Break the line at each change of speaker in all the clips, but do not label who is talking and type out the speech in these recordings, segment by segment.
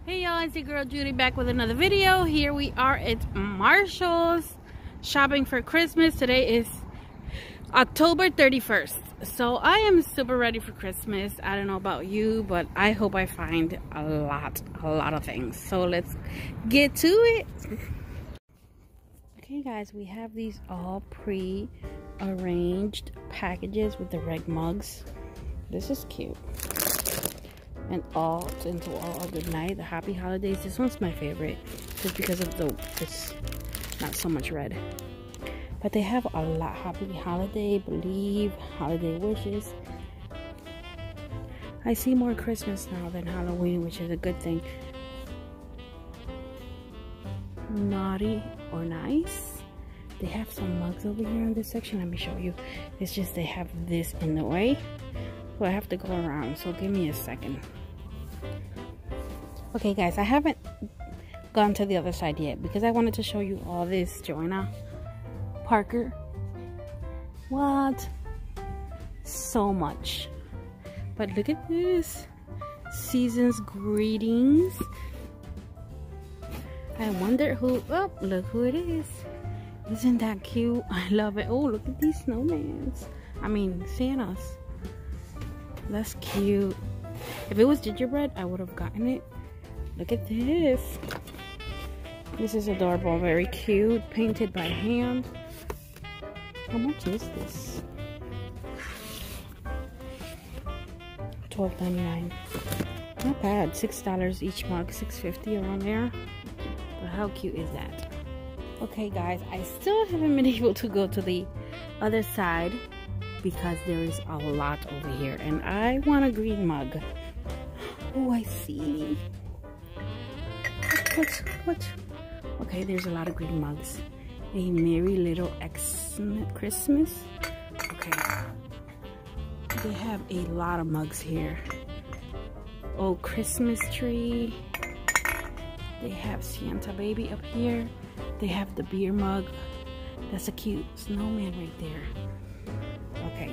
Hey y'all, it's your girl Judy back with another video. Here we are at Marshall's shopping for Christmas. Today is October 31st. So I am super ready for Christmas. I don't know about you, but I hope I find a lot of things. So let's get to it. Okay guys, we have these all pre-arranged packages with the red mugs. This is cute. And all into all a good night, the happy holidays. This one's my favorite just because of it's not so much red, but they have a lot. Happy holiday, believe, holiday wishes. I see more Christmas now than Halloween, which is a good thing. Naughty or nice. They have some mugs over here in this section. Let me show you. It's just they have this in the way, so I have to go around, so give me a second. Okay guys, I haven't gone to the other side yet because I wanted to show you all this. Joanna Parker, what? So much. But look at this. Season's greetings. I wonder who, oh, look who it is. Isn't that cute? I love it. Oh, look at these snowmans. I mean, Santas. That's cute. If it was gingerbread, I would have gotten it. Look at this. This is adorable, very cute, painted by hand. How much is this? $12.99. Not bad. $6 each mug, $6.50 around there. But how cute is that? Okay guys, I still haven't been able to go to the other side because there is a lot over here and I want a green mug. Oh, I see. What? Okay, there's a lot of green mugs. A Merry Little Xmas Christmas. Okay. They have a lot of mugs here. Oh, Christmas tree. They have Santa Baby up here. They have the beer mug. That's a cute snowman right there. Okay.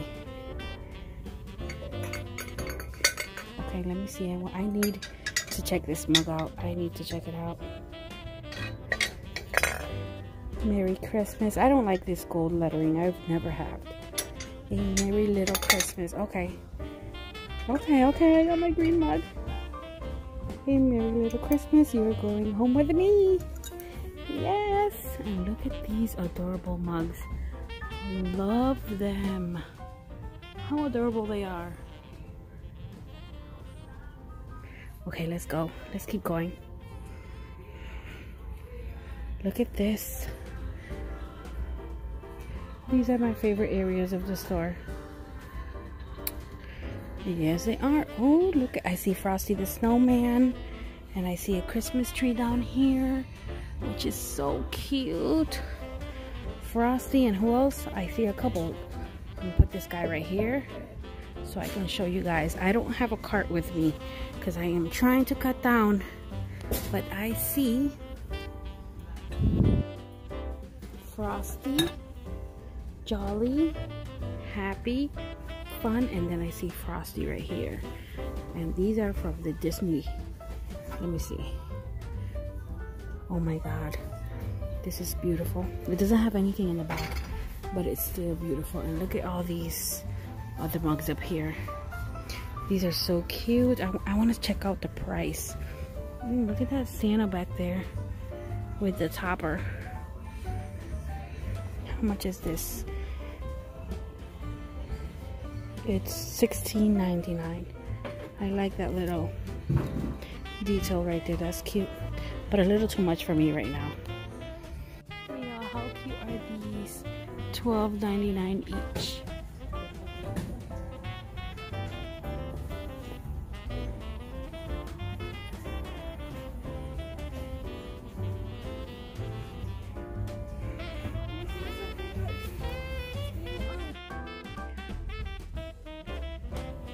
Okay, let me see. I need to check this mug out. I need to check it out. Merry Christmas. I don't like this gold lettering. I've never had. A Merry Little Christmas. Okay. Okay, I got my green mug. A Merry Little Christmas. You're going home with me. Yes. And look at these adorable mugs. Love them. How adorable they are. Okay, let's go. Let's keep going. Look at this. These are my favorite areas of the store. Yes, they are. Oh, look. I see Frosty the Snowman. And I see a Christmas tree down here, which is so cute. Frosty, and who else? I see a couple. I'm gonna put this guy right here so I can show you guys. I don't have a cart with me because I am trying to cut down, but I see Frosty, Jolly, Happy, Fun, and then I see Frosty right here. And these are from the Disney. Let me see. Oh my god, this is beautiful. It doesn't have anything in the back, but it's still beautiful. And look at all these other mugs up here. These are so cute. I want to check out the price. Look at that Santa back there with the topper. How much is this? It's $16.99. I like that little detail right there. That's cute, but a little too much for me right now. Hey y'all, how cute are these? $12.99 each.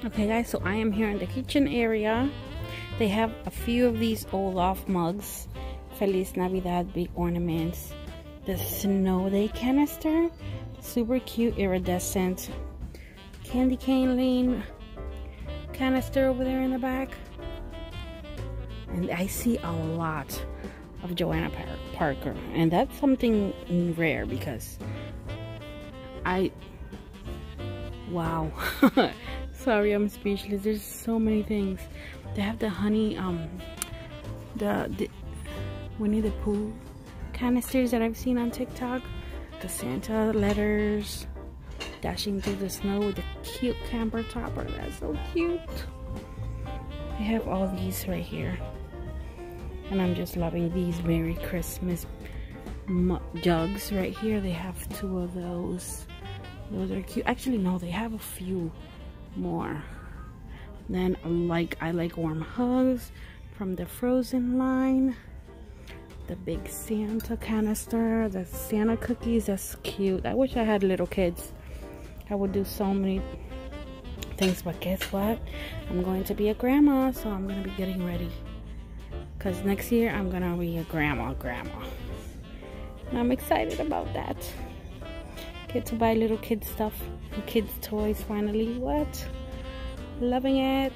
Okay guys, so I am here in the kitchen area. They have a few of these Olaf mugs. Feliz Navidad, big ornaments. The snow day canister, super cute, iridescent. Candy cane lane canister over there in the back. And I see a lot of Joanna Parker, and that's something rare because wow. Sorry, I'm speechless. There's so many things. They have the honey, the Winnie the Pooh canisters that I've seen on TikTok. The Santa letters, dashing through the snow with the cute camper topper. That's so cute. They have all these right here. And I'm just loving these Merry Christmas jugs right here. They have 2 of those. Those are cute. Actually, no, they have a few more. Then I like warm hugs from the Frozen line. The big Santa canister, the Santa cookies. That's cute. I wish I had little kids. I would do so many things, but guess what? I'm going to be a grandma, so I'm going to be getting ready. Because next year, I'm going to be a grandma. And I'm excited about that. Get to buy little kid stuff and kids toys finally. What? Loving it.